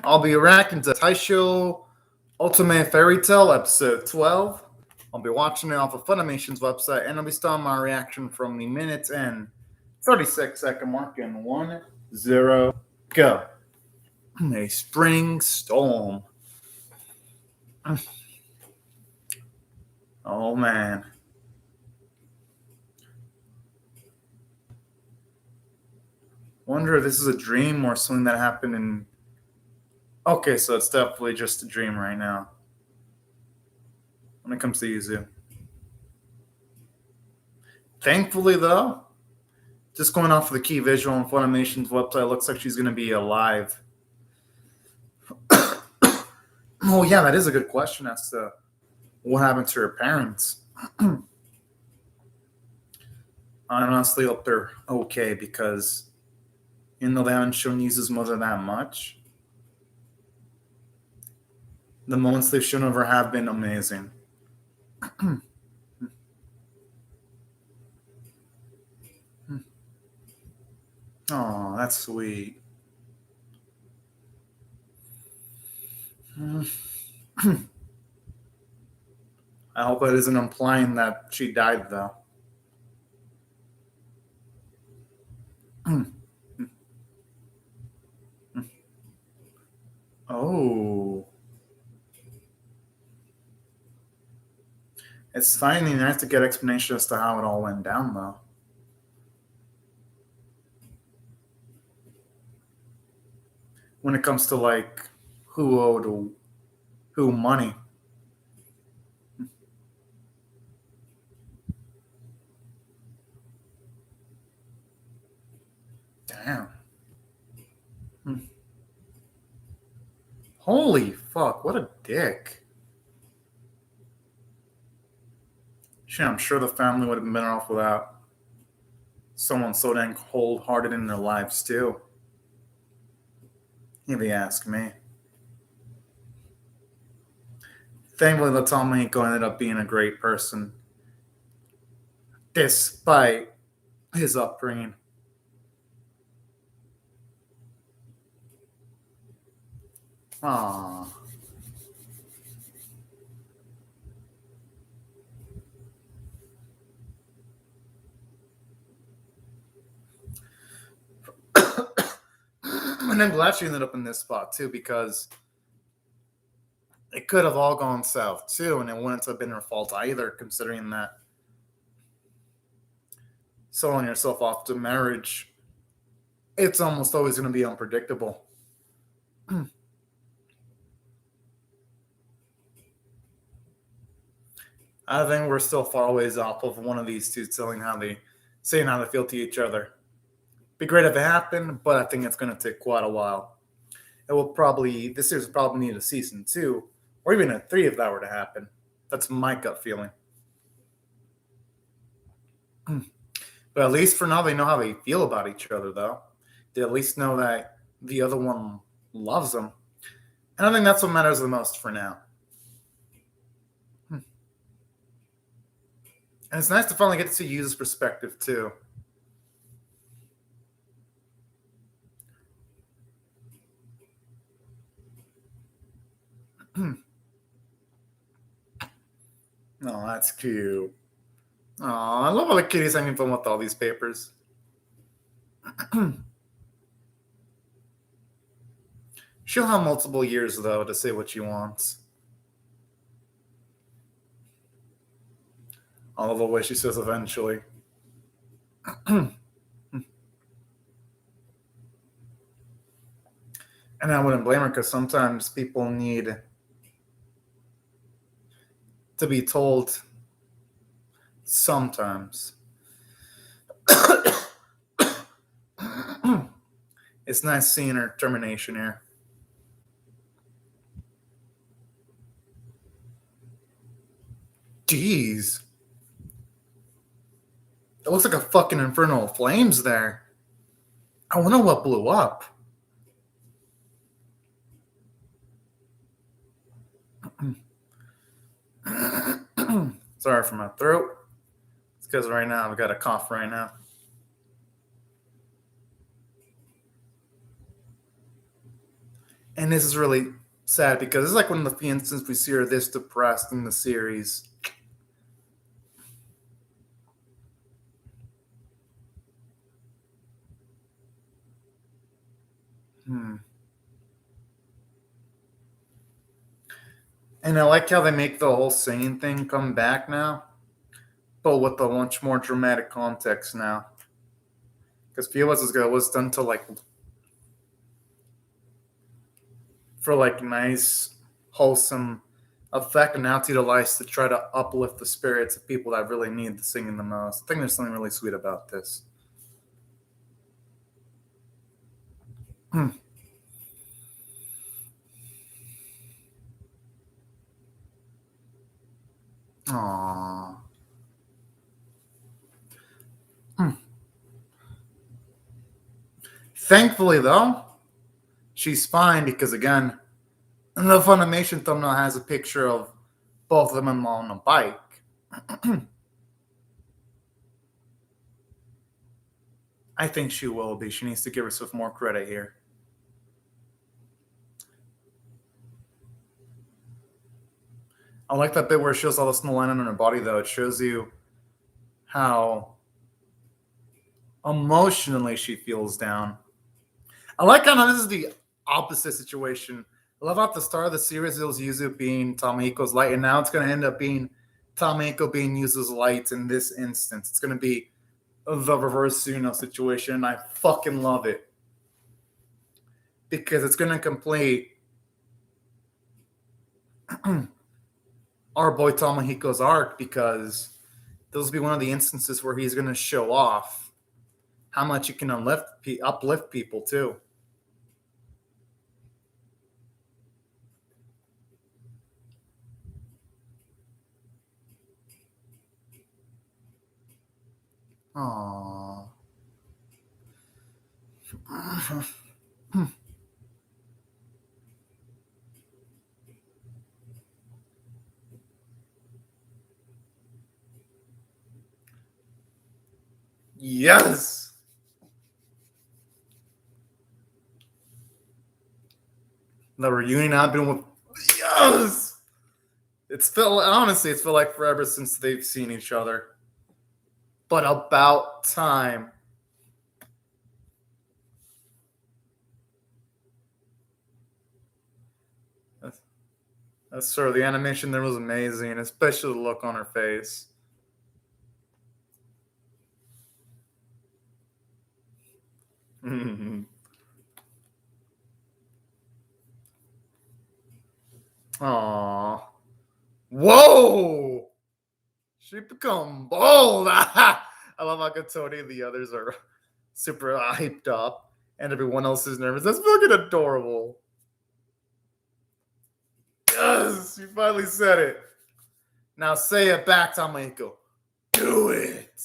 I'll be reacting to Taisho Otome Fairy Tale episode 12. I'll be watching it off of Funimation's website, and I'll be starting my reaction from the minute and 36-second mark in 1-0 go. A spring storm. Oh man. Wonder if this is a dream or something that happened in. Okay, so it's definitely just a dream right now. When it comes to Yuzu. Thankfully, though, just going off of the key visual on Funimation's website, looks like she's going to be alive. Oh, yeah, that is a good question as to what happened to her parents. I honestly hope they're okay because even though they haven't shown Yuzu's mother that much, the moments they've shown of her have been amazing. Oh, that's sweet. I hope it isn't implying that she died, though. Oh. It's finally nice to get explanation as to how it all went down, though. When it comes to, like, who owed who money. Damn. Holy fuck, what a dick. Shit, I'm sure the family would have been better off without someone so dang cold-hearted in their lives, too. If you ask me. Thankfully, the Tom Miko ended up being a great person, despite his upbringing. Aww. And I'm glad she ended up in this spot too, because it could have all gone south too, and it wouldn't have been her fault either, considering that selling yourself off to marriage, it's almost always going to be unpredictable. I think we're still far ways off of one of these two saying how they feel to each other. Be great if it happened, but I think it's going to take quite a while. This series will probably need a season 2, or even a 3 if that were to happen. That's my gut feeling. But at least for now, they know how they feel about each other, though. They at least know that the other one loves them. And I think that's what matters the most for now. And it's nice to finally get to see Yuzu's perspective, too. Oh, that's cute. Oh, I love how the kitty's having fun with all these papers. She'll have multiple years, though, to say what she wants. I love the way she says eventually. And I wouldn't blame her, because sometimes people need to be told. Sometimes. It's nice seeing her determination here. Jeez. It looks like a fucking inferno of flames there. I wonder what blew up. Sorry for my throat. It's because right now I've got a cough right now. And this is really sad because it's like one of the few instances we see her this depressed in the series. And I like how they make the whole singing thing come back now, but with a much more dramatic context now. Because Fearless was done to like for like nice, wholesome effect, and now it's utilized to try to uplift the spirits of people that really need the singing the most. I think there's something really sweet about this. Aww. Thankfully, though, she's fine because, again, the Funimation thumbnail has a picture of both of them on a bike. I think she will be. She needs to give herself more credit here. I like that bit where it shows all the snow line on her body, though. It shows you how emotionally she feels down. I like how this is the opposite situation. I love how at the start of the series it was Yuzu being Tamahiko's light, and now it's going to end up being Tamahiko being Yuzu's light in this instance. It's going to be the reverse situation, and I fucking love it. Because it's going to complete our boy Tamahiko's arc, because this will be one of the instances where he's going to show off how much he can uplift people too. Aww. Yes. The reunion I've been with. Yes. It's felt like forever since they've seen each other. But about time. That's true. The animation there was amazing, especially the look on her face. Aww. Whoa! She become bold. I love how Katoni and the others are super hyped up, and everyone else is nervous. That's fucking adorable. Yes, you finally said it. Now say it back, Tamahiko. Do it.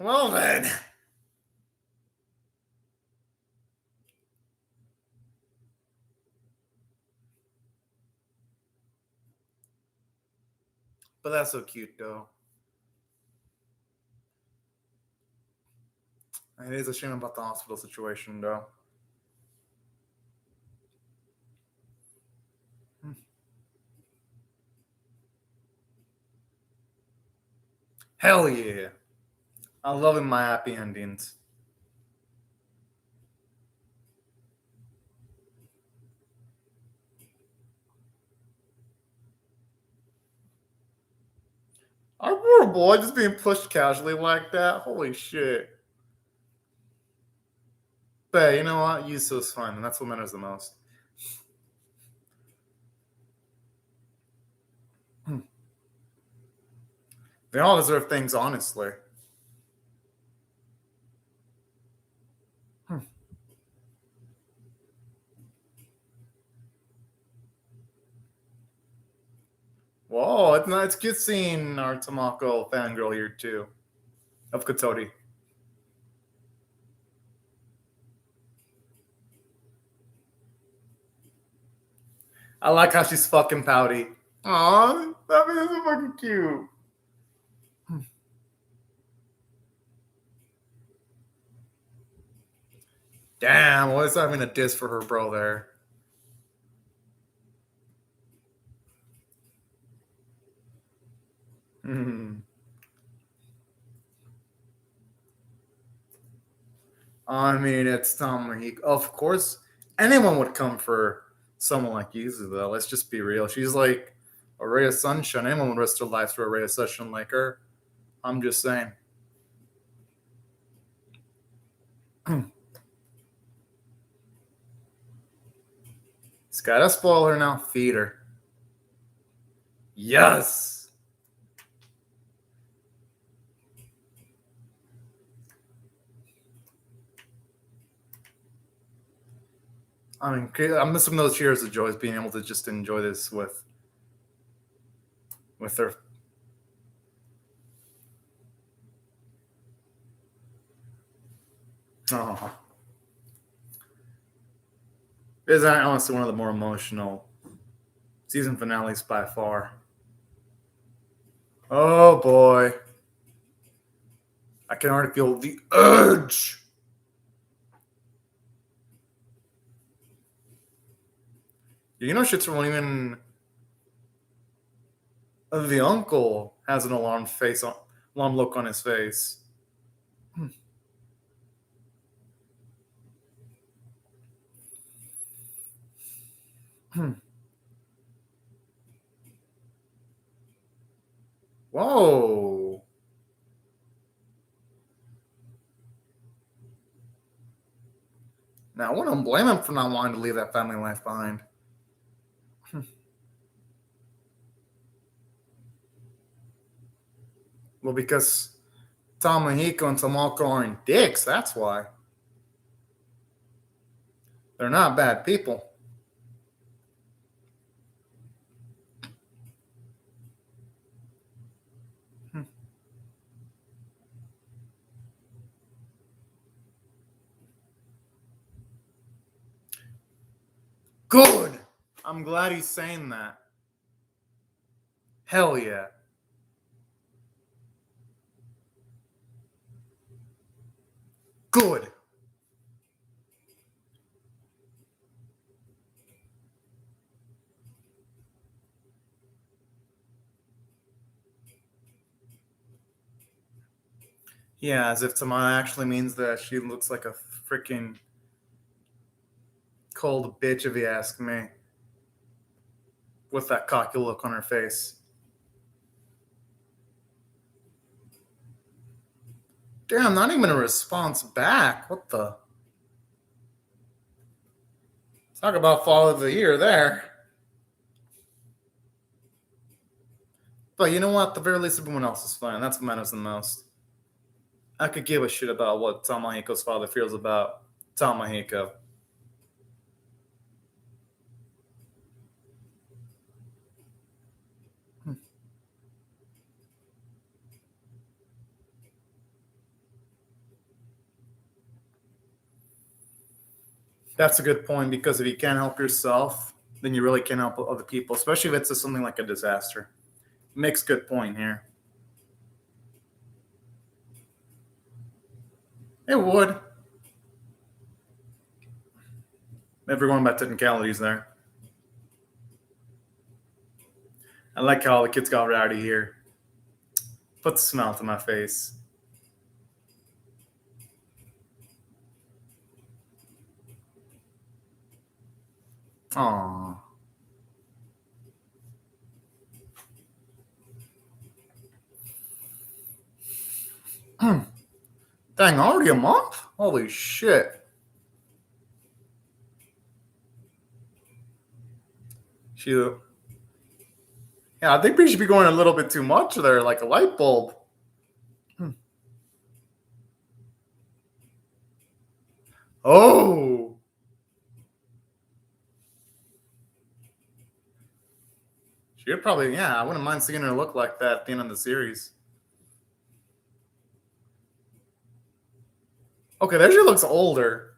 Well then. But that's so cute, though. It is a shame about the hospital situation, though. Hell yeah. I love my happy endings. Our poor boy just being pushed casually like that. Holy shit. But you know what? Yusu's fine, and that's what matters the most. They all deserve things, honestly. Whoa, it's cute seeing our Tamako fangirl here too. Of Kotori. I like how she's fucking pouty. Aw, that is so fucking cute. Damn, what's having a diss for her bro there? I mean, it's Tomohiko. Of course, anyone would come for someone like Yuzu, though. Let's just be real. She's like a ray of sunshine. Anyone would risk their lives for a ray of sunshine like her. I'm just saying. He's got to spoil her now. Feed her. Yes. I mean, I'm missing those cheers of joy, being able to just enjoy this with her. Oh. It is honestly one of the more emotional season finales by far. Oh boy. I can already feel the urge. You know, shit's won't even. The uncle has an alarm look on his face. Whoa. Now, I wouldn't blame him for not wanting to leave that family life behind. Well, because Tomohiko and Tomoko aren't dicks, that's why. They're not bad people. Good. I'm glad he's saying that. Hell yeah. Good. Yeah, as if Tamara actually means that she looks like a freaking cold bitch, if you ask me. With that cocky look on her face. Damn, not even a response back. What the? Talk about fall of the year there. But you know what? At the very least, everyone else is fine. That's what matters the most. I could give a shit about what Tomohiko's father feels about Tomohiko. That's a good point, because if you can't help yourself, then you really can't help other people, especially if it's something like a disaster. Makes good point here. It would. If we're going by technicalities there. I like how the kids got rowdy here. Put the smile to my face. Aww. Dang, already a month? Holy shit. Yeah, I think we should be going a little bit too much there, like a light bulb. Oh. She'd probably, yeah, I wouldn't mind seeing her look like that at the end of the series. Okay, there she looks older.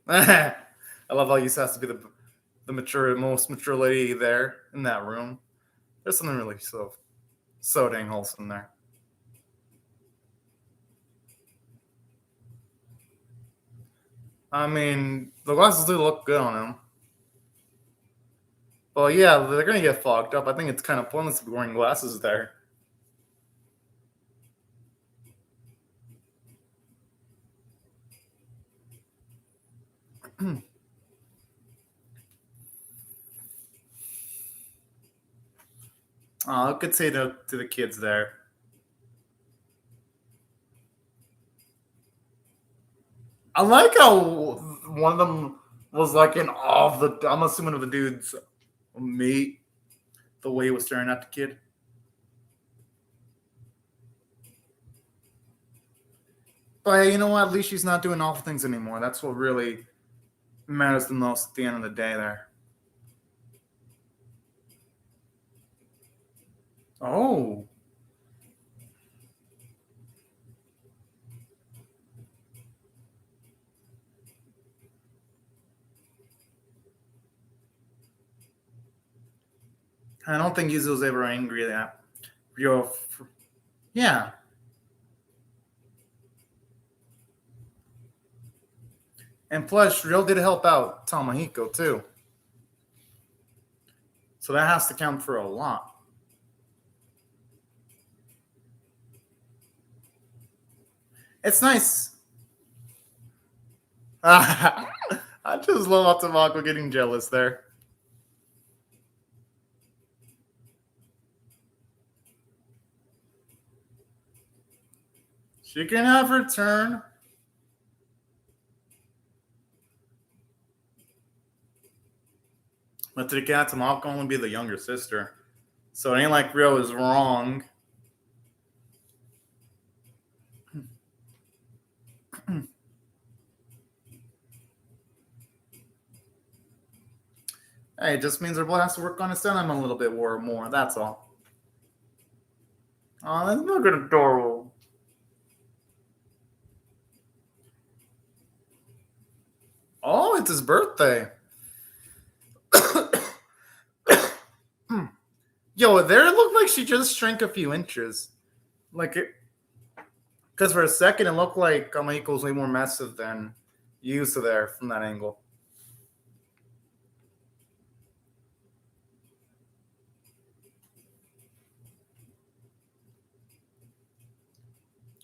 I love how you has to be the most mature lady there in that room. There's something really so dang wholesome there. I mean, the glasses do look good on him. But yeah, they're gonna get fogged up. I think it's kind of pointless to be wearing glasses there. Oh, I could say to the kids there. I like how one of them was like in awe of the. I'm assuming of the dude's mate, the way he was staring at the kid. But hey, you know what? At least she's not doing awful things anymore. That's what really matters the most at the end of the day. There. Oh, I don't think Yuzu's ever angry at Ryo. Yeah, and plus Ryo did help out Tamahiko too, so that has to count for a lot. It's nice. I just love Tamako getting jealous there. She can have her turn. But to the cat, Tamako only be the younger sister. So it ain't like Ryo is wrong. Hey, it just means her blood has to work on his sentiment a little bit more. That's all. Oh, that's not good adorable. Oh, it's his birthday. Yo, there it looked like she just shrank a few inches. Like it, because for a second it looked like Kamahiko was way more massive than used to there from that angle.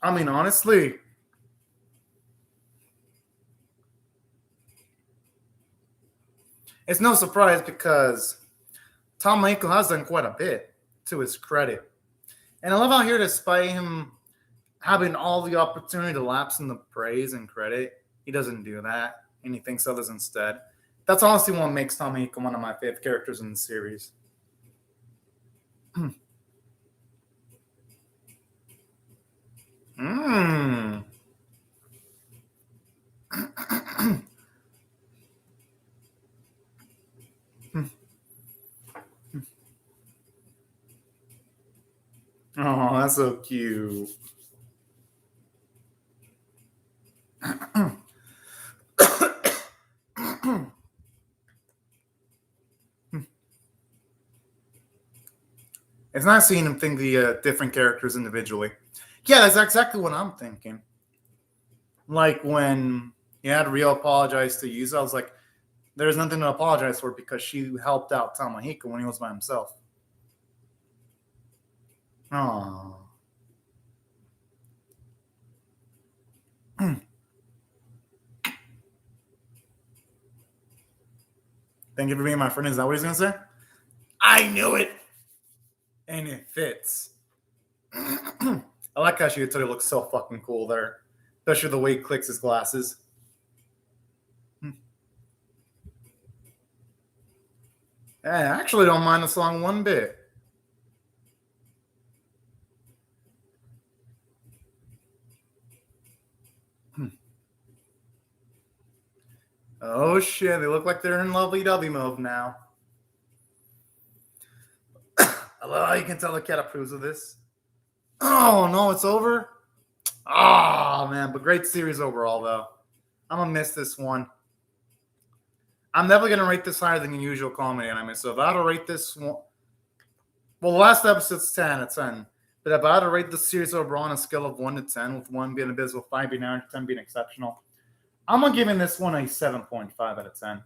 I mean, honestly, it's no surprise because Tom Michael has done quite a bit to his credit. And I love how here, despite him having all the opportunity to lapse in the praise and credit, he doesn't do that. And he thinks others instead. That's honestly what makes Tom Michael one of my favorite characters in the series. Mmm. Oh, that's so cute. It's not seeing him think the different characters individually. Yeah, that's exactly what I'm thinking. Like when he had Rio apologize to Yuza, I was like, there's nothing to apologize for because she helped out Tamahiko when he was by himself. Oh. Thank you for being my friend. Is that what he's gonna say? I knew it, and it fits. I like how Shigatari looks so fucking cool there, especially the way he clicks his glasses. I actually don't mind the song one bit. Oh shit, they look like they're in lovely dovey mode now. I love how you can tell the cat approves of this. Oh no, it's over? Oh man, but great series overall though. I'm gonna miss this one. I'm never gonna rate this higher than the usual comedy anime. So if I had to rate this one, well, the last episode's 10 out of 10. But if I had to rate the series overall on a scale of 1 to 10, with 1 being abysmal, 5 being average, 10 being exceptional, I'm gonna give this one a 7.5 out of 10.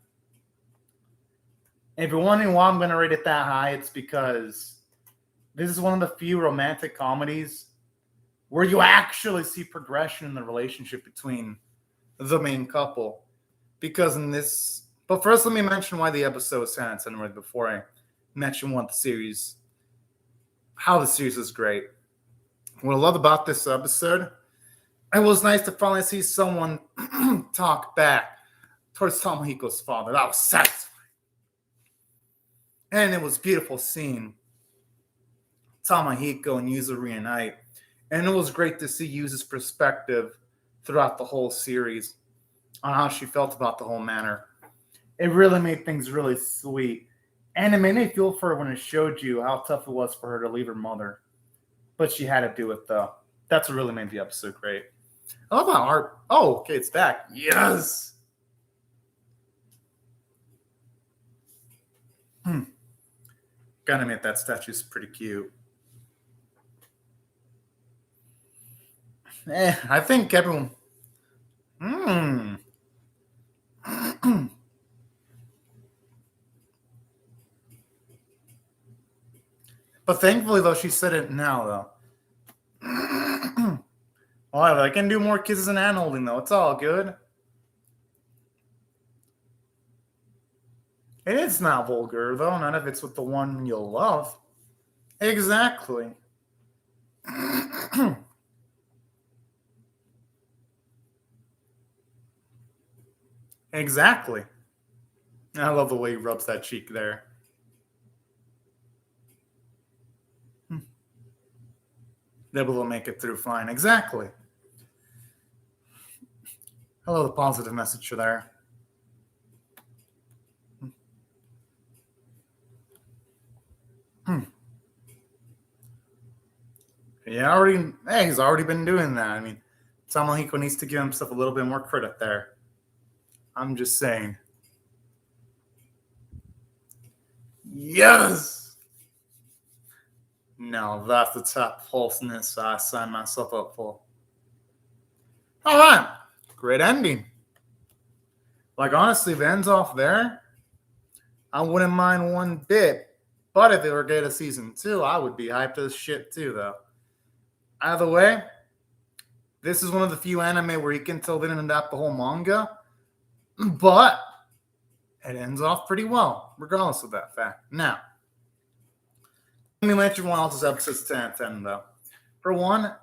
If you're wondering why I'm gonna rate it that high, it's because this is one of the few romantic comedies where you actually see progression in the relationship between the main couple. Because in this, but first let me mention why the episode is 10 out of 10 right before I mention how the series is great. What I love about this episode, it was nice to finally see someone talk back towards Tomohiko's father. That was satisfying. And it was beautiful seeing Tomohiko and Yuzu reunite. And it was great to see Yuzu's perspective throughout the whole series on how she felt about the whole matter. It really made things really sweet. And it made me feel for her when it showed you how tough it was for her to leave her mother. But she had to do it, though. That's what really made the episode great. I love how art. Oh, okay, it's back. Yes! Gotta admit, that statue's pretty cute. I think everyone. But thankfully, though, she said it now, though. Well, I can do more kisses and hand holding, though. It's all good. It's not vulgar, though. None of it's with the one you'll love. Exactly. Exactly. I love the way he rubs that cheek there. Able to make it through fine. Exactly. Hello, the positive message there. Yeah, he's already been doing that. I mean, Tomohiko needs to give himself a little bit more credit there. I'm just saying. Yes! No, that's the top falseness I signed myself up for. All right. Great ending. Like, honestly, if it ends off there, I wouldn't mind one bit. But if they were to get a season 2, I would be hyped as shit too, though. Either way, this is one of the few anime where you can tell they didn't adapt the whole manga, but it ends off pretty well, regardless of that fact. Now, let me mention one else's episodes 10 out of 10, though. For one,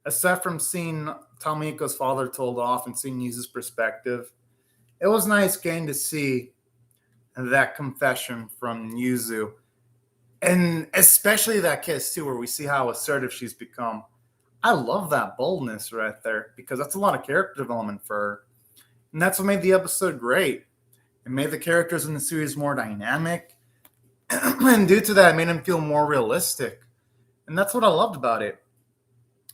aside from seeing Tomohiko's father told off and seeing Yuzu's perspective, it was nice getting to see that confession from Yuzu. And especially that kiss, too, where we see how assertive she's become. I love that boldness right there, because that's a lot of character development for her. And that's what made the episode great. It made the characters in the series more dynamic. And due to that, it made them feel more realistic. And that's what I loved about it.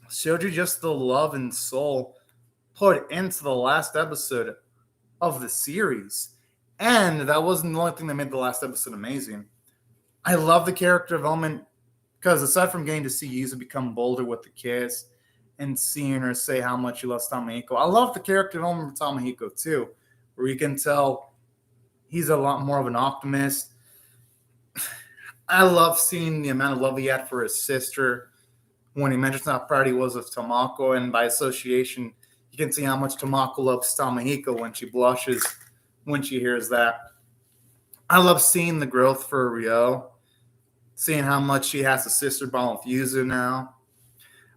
It showed you just the love and soul put into the last episode of the series. And that wasn't the only thing that made the last episode amazing. I love the character development because aside from getting to see Yuzu become bolder with the kiss and seeing her say how much she loves Tomohiko, I love the character development of Tomohiko too, where you can tell he's a lot more of an optimist. I love seeing the amount of love he had for his sister when he mentions how proud he was of Tomoko, and by association, you can see how much Tomoko loves Tomohiko when she blushes when she hears that. I love seeing the growth for Ryo, seeing how much she has a sister bond with Yuzu now.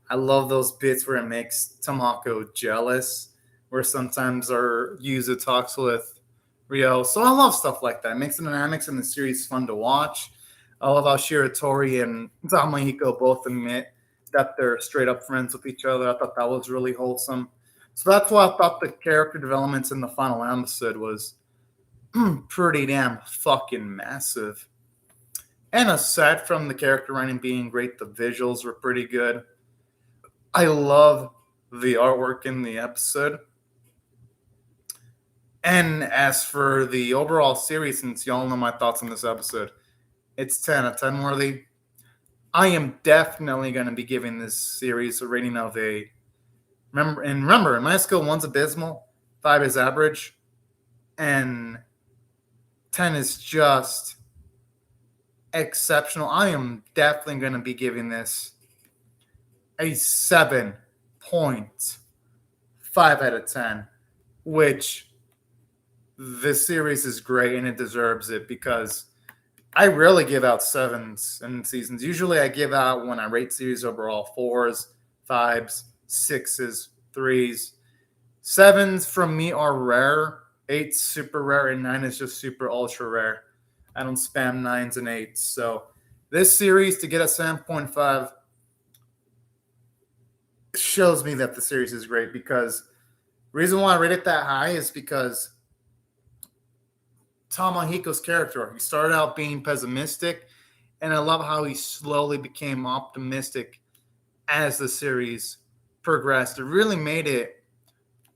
I love those bits where it makes Tomoko jealous, where sometimes our Yuzu talks with Ryo. So I love stuff like that. It makes the dynamics in the series fun to watch. I love how Shiratori and Tomohiko both admit that they're straight up friends with each other. I thought that was really wholesome. So that's why I thought the character developments in the final episode was pretty damn fucking massive. And aside from the character writing being great, the visuals were pretty good. I love the artwork in the episode. And as for the overall series, since y'all know my thoughts on this episode, it's 10 out of 10 worthy. I am definitely going to be giving this series a rating of a... Remember, in my scale, 1's abysmal. 5 is average, and 10 is just exceptional. I am definitely going to be giving this a 7.5 out of 10, which this series is great and it deserves it because I rarely give out 7s in seasons. Usually I give out, when I rate series overall, 4s, 5s, 6s, 3s. 7s from me are rare. 8's super rare, and 9 is just super ultra rare. I don't spam 9s and 8s. So this series, to get a 7.5, shows me that the series is great, because the reason why I rate it that high is because Tamahiko's character, he started out being pessimistic, and I love how he slowly became optimistic as the series progressed. It really made it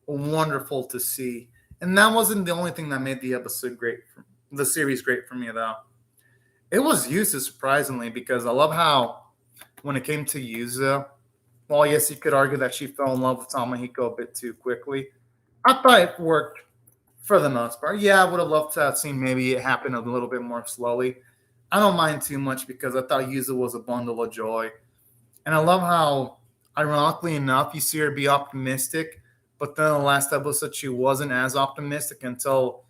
wonderful to see. And that wasn't the only thing that made the episode great, the series great for me, though. It was Yuzu, surprisingly, because I love how when it came to Yuzu, well, yes, you could argue that she fell in love with Tamahiko a bit too quickly. I thought it worked for the most part. Yeah, I would have loved to have seen maybe it happen a little bit more slowly. I don't mind too much because I thought Yuzu was a bundle of joy. And I love how, ironically enough, you see her be optimistic, but then in the last episode, she wasn't as optimistic until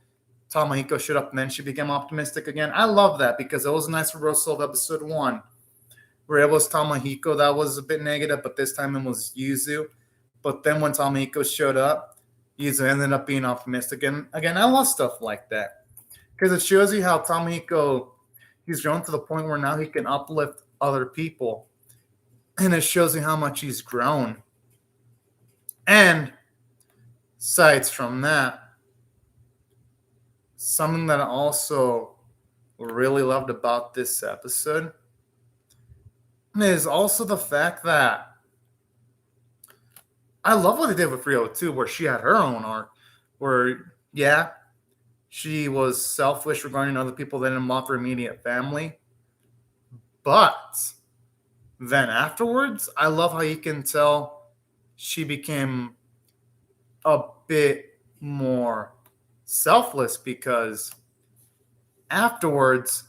Tamahiko showed up, and then she became optimistic again. I love that because it was a nice reversal of episode 1, where it was Tamahiko that was a bit negative, but this time it was Yuzu. But then when Tamahiko showed up, Yuzu ended up being optimistic. And again, I love stuff like that because it shows you how Tamahiko, he's grown to the point where now he can uplift other people. And it shows you how much he's grown. And aside from that, something that I also really loved about this episode is also the fact that I love what they did with Rio too, where she had her own arc, where, yeah, she was selfish regarding other people that didn't love her immediate family. But then afterwards, I love how you can tell she became a bit more selfless, because afterwards,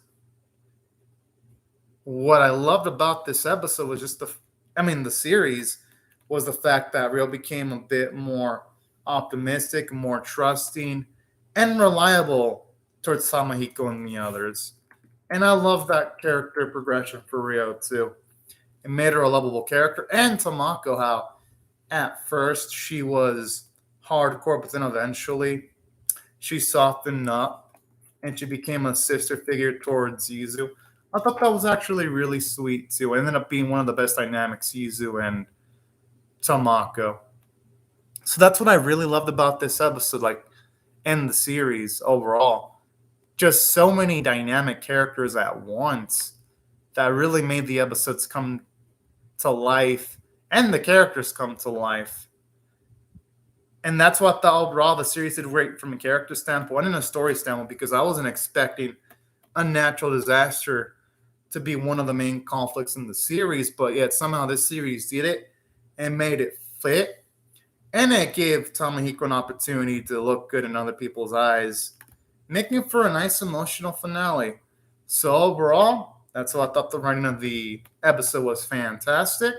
what I loved about this episode was just the series was the fact that Rio became a bit more optimistic, more trusting, and reliable towards Tamahiko and the others. And I love that character progression for Rio too. It made her a lovable character. And Tamako, how at first she was hardcore, but then eventually she softened up and she became a sister figure towards Yuzu. I thought that was actually really sweet too. It ended up being one of the best dynamics, Yuzu and Tamako. So that's what I really loved about this episode, and the series overall. Just so many dynamic characters at once that really made the episodes come to life and the characters come to life. And that's what overall the series did great from a character standpoint and a story standpoint, because I wasn't expecting a natural disaster to be one of the main conflicts in the series, but yet somehow this series did it and made it fit, and it gave Tamahiko an opportunity to look good in other people's eyes, making it for a nice emotional finale. So overall, that's why I thought the writing of the episode was fantastic,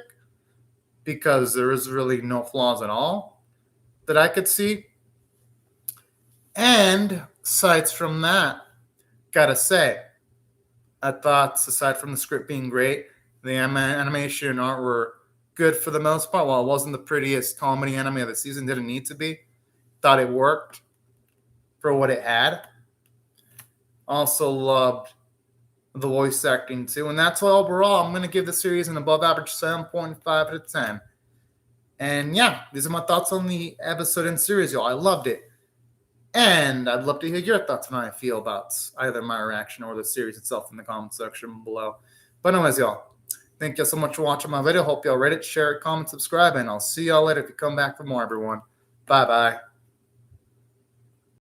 because there is really no flaws at all that I could see. And aside from that, gotta say, I thought, aside from the script being great, the animation and art were good for the most part. While it wasn't the prettiest comedy anime of the season, didn't need to be. Thought it worked for what it had. Also loved the voice acting too. And that's why overall I'm going to give the series an above average 7.5 out of 10. And yeah, these are my thoughts on the episode and series, y'all. I loved it. And I'd love to hear your thoughts on how I feel about either my reaction or the series itself in the comment section below. But anyways, y'all, thank you so much for watching my video. Hope y'all rate it, share it, comment, subscribe, and I'll see y'all later if you come back for more, everyone. Bye-bye.